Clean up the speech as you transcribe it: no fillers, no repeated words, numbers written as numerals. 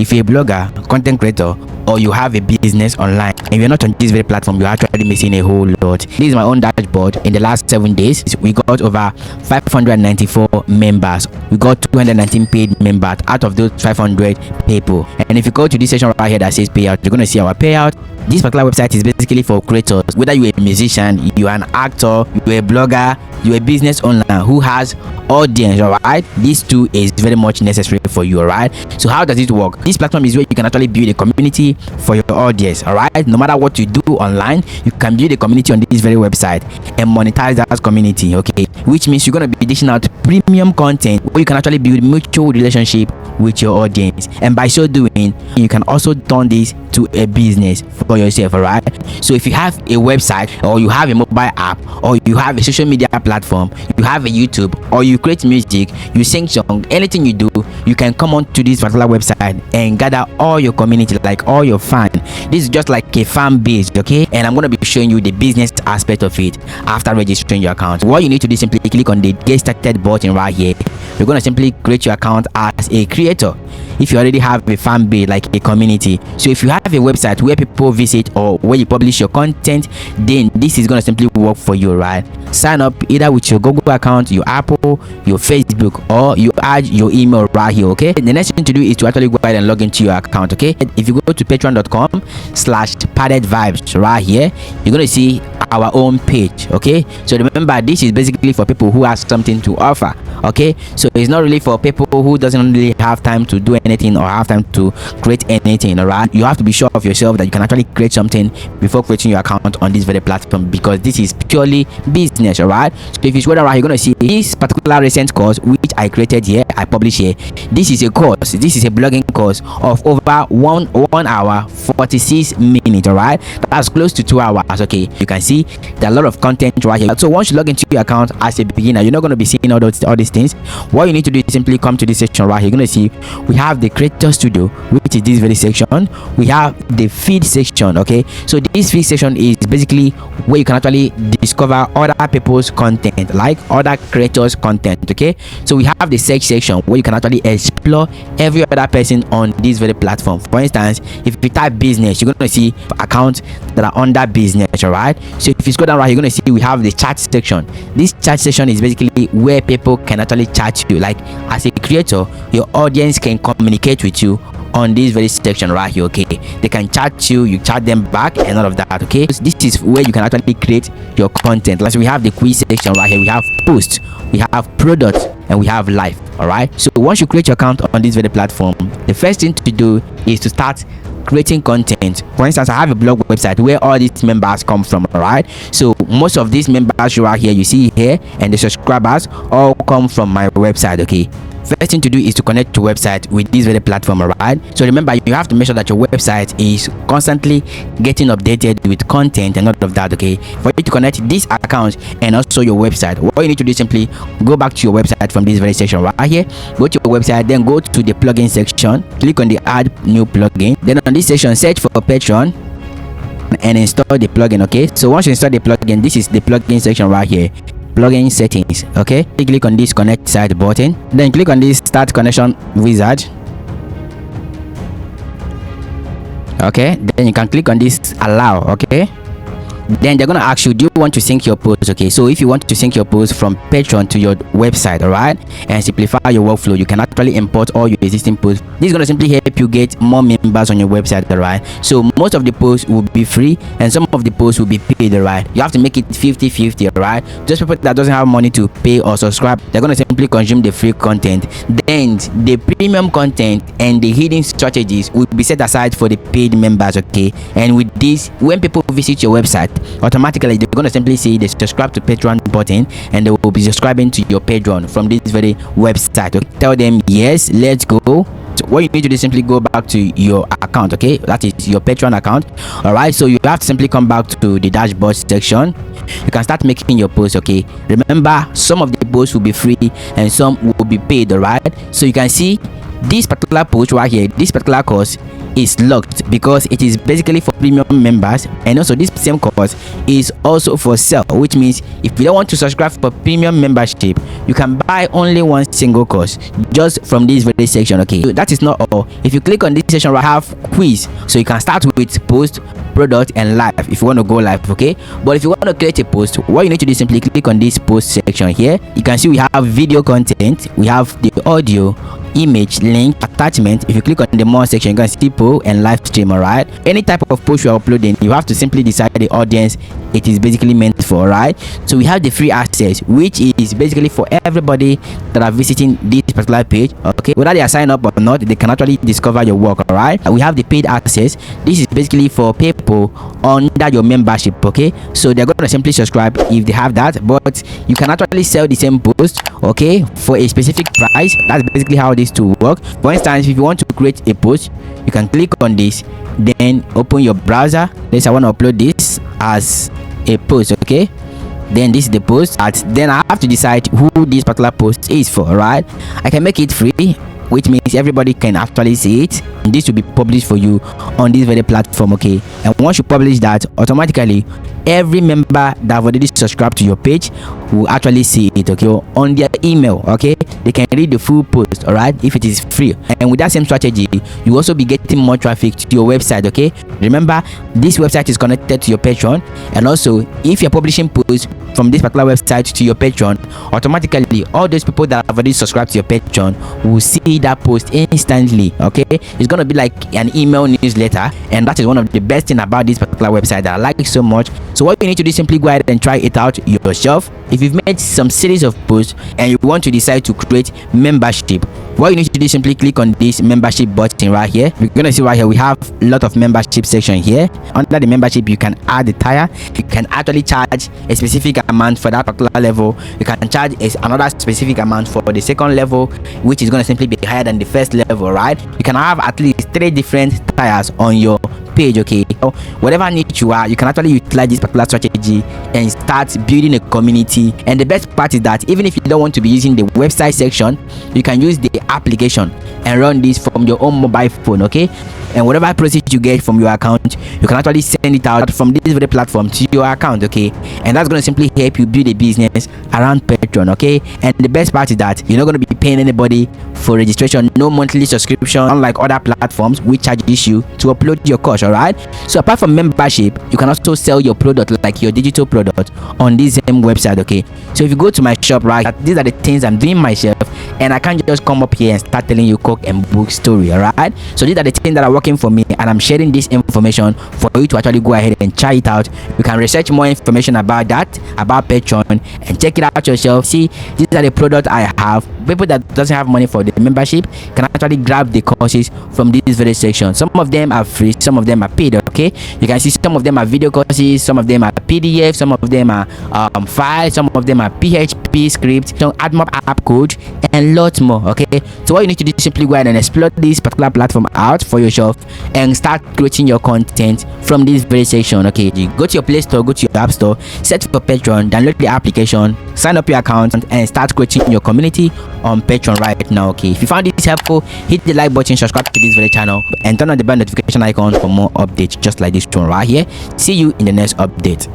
if you're a blogger, content creator, or you have a business online and you're not on this very platform, you're actually missing a whole lot. This is my own dashboard. In the last 7 days, we got over 594 members. We got 219 paid members out of those 500 people. And if you go to this section right here that says payout, you're going to see our payout. This particular website is basically for creators, whether you're a musician, you're an actor, you're a blogger, you're a business owner who has audience. All right, these two is very much necessary for you. All right, so how does it work? This platform is where you can actually build a community for your audience. All right, no matter what you do online, you can build a community on this very website and monetize that community. Okay, which means you're going to be dishing out premium content where you can actually build mutual relationship with your audience, and by so doing, you can also turn this to a business for yourself. All right, so if you have a website, or you have a mobile app, or you have a social media platform, you have a YouTube, or you create music, you sing song, anything you do, you can come on to this particular website and gather all your community, like all your fans. This is just like a fan base. Okay, and I'm going to be showing you the business aspect of it after registering your account. What you need to do is simply click on the get started button right here. You're going to simply create your account as a creator if you already have a fan base, like a community. So if you have a website where people visit or where you publish your content, then this is going to simply work for you. Right, sign up either with your Google account, your Apple, your Facebook, or you add your email right here. Okay, the next thing to do is to actually go ahead and log into your account. Okay, if you go to patreon.com/paddedvibes right here, you're going to see our own page. Okay, so remember, this is basically for people who have something to offer. Okay, so it's not really for people who doesn't really have time to do anything or have time to create anything. All right, you have to be sure of yourself that you can actually create something before creating your account on this very platform, because this is purely business. All right, so if you scroll down right, you're going to see this particular recent course which I created here, I publish here. This is a course, this is a blogging course of over 1 hour 46 minutes. All right, that's close to 2 hours. Okay, you can see there are a lot of content right here. So once you log into your account as a beginner, you're not going to be seeing all these things. What you need to do is simply come to this section right here. You're going to see we have the creator studio, which is this very section. We have the feed section. Okay, so this feed section is basically where you can actually discover other people's content, like other creators' content. Okay, so we have the search section where you can actually explore every other person on this very platform. For instance, if you type business, you're going to see accounts that are under business. All right, so if you scroll down right, you're going to see we have the chat section. This chat section is basically where people can actually chat you, like as a creator, your audience can communicate with you on this very section right here. Okay, they can chat you chat them back and all of that. Okay, so this is where you can actually create your content. Like, so we have the quiz section right here, we have post, we have product, and we have live. All right, so once you create your account on this very platform, the first thing to do is to start creating content. For instance, I have a blog website where all these members come from. All right, so most of these members right here you see here and the subscribers all come from my website. Okay, first thing to do is to connect your website with this very platform. All right, so remember, you have to make sure that your website is constantly getting updated with content and all of that. Okay, for you to connect this account and also your website, what you need to do is simply go back to your website from this very section right here. Go to your website, then go to the plugin section, click on the add new plugin, then on this section search for Patreon and install the plugin. Okay, so once you install the plugin, this is the plugin section right here, plugin settings. Okay, click on this connect site button, then click on this start connection wizard. Okay, then you can click on this allow. Okay, then they're gonna ask you, do you want to sync your post? Okay, so if you want to sync your post from Patreon to your website, all right, and simplify your workflow, you can actually import all your existing posts. This is gonna simply help you get more members on your website. All right, so most of the posts will be free and some of the posts will be paid. All right, you have to make it 50-50. All right, just people that doesn't have money to pay or subscribe, they're gonna simply consume the free content. Then the premium content and the hidden strategies will be set aside for the paid members. Okay, and with this, when people visit your website, automatically they're going to simply see the subscribe to Patreon button and they will be subscribing to your Patreon from this very website. Okay, tell them yes, let's go. So what you need to do is simply go back to your account. Okay, that is your Patreon account. All right, so you have to simply come back to the dashboard section. You can start making your posts. Okay, remember, some of the posts will be free and some will be paid. All right, so you can see this particular post right here, this particular course is locked because it is basically for premium members, and also this same course is also for sale, which means if you don't want to subscribe for premium membership, you can buy only one single course just from this very section. Okay, so that is not all. If you click on this section, we have quiz, so you can start with post, product, and live if you want to go live. Okay, but if you want to create a post, what you need to do is simply click on this post section here. You can see we have video content, we have the audio, image, link, attachment. If you click on the more section, you can see poll and live stream. All right, any type of post you're uploading, you have to simply decide the audience it is basically meant for. Right, so we have the free access, which is basically for everybody that are visiting this particular page. Okay, whether they are signed up or not, they can actually discover your work. All right, we have the paid access. This is basically for people under your membership. Okay, so they're going to simply subscribe if they have that, but you can actually sell the same post, okay, for a specific price. That's basically how this to work. For instance, if you want to create a post, you can click on this, then open your browser. Let's say I want to upload this as a post. Okay, then this is the post. Then I have to decide who this particular post is for. Right, I can make it free, which means everybody can actually see it. This will be published for you on this very platform. Okay, and once you publish that, automatically every member that have already subscribed to your page will actually see it, okay, on their email. Okay, they can read the full post, all right, if it is free. And with that same strategy, you also be getting more traffic to your website. Okay, remember, this website is connected to your Patreon, and also if you're publishing posts from this particular website to your Patreon, automatically all those people that have already subscribed to your Patreon will see that post instantly. Okay, it's gonna be like an email newsletter, and that is one of the best thing about this particular website that I like so much. So what you need to do is simply go ahead and try it out yourself. If you've made some series of posts and you want to decide to create membership, what you need to do is simply click on this membership button right here. You're gonna see right here we have a lot of membership section here. Under the membership, you can add the tier. You can actually charge a specific amount for that particular level. You can charge another specific amount for the second level, which is going to simply be higher than the first level. Right, you can have at least 3 different tiers on your page. Okay, so whatever niche you are, you can actually utilize this particular strategy and start building a community. And the best part is that even if you don't want to be using the website section, you can use the application and run this from your own mobile phone. Okay, and whatever proceeds you get from your account, you can actually send it out from this very platform to your account. Okay, and that's going to simply help you build a business around Patreon. Okay, and the best part is that you're not going to be paying anybody for registration, no monthly subscription, unlike other platforms which charges you to upload your course. All right, so apart from membership, you can also sell your product, like your digital product, on this same website. Okay, so if you go to my shop, right, these are the things I'm doing myself, and I can't just come up here and start telling you cook and book story. All right, so these are the things that are working for me, and I'm sharing this information for you to actually go ahead and try it out. You can research more information about that, about Patreon, and check it out yourself. See, these are the products I have. People that doesn't have money for the membership can actually grab the courses from this very section. Some of them are free, some of them are paid. Okay, you can see some of them are video courses, some of them are PDF, some of them are files, some of them are PHP scripts, some AdMob app code, and lots more. Okay, so what you need to do is simply go ahead and explore this particular platform out for yourself and start creating your content from this very section. Okay, you go to your Play Store, go to your App Store, search for Patreon, download the application, sign up your account, and start creating your community on Patreon right now. Okay, if you found this helpful, hit the like button, subscribe to this very channel, and turn on the bell notification icon for more updates just like this one right here. See you in the next update.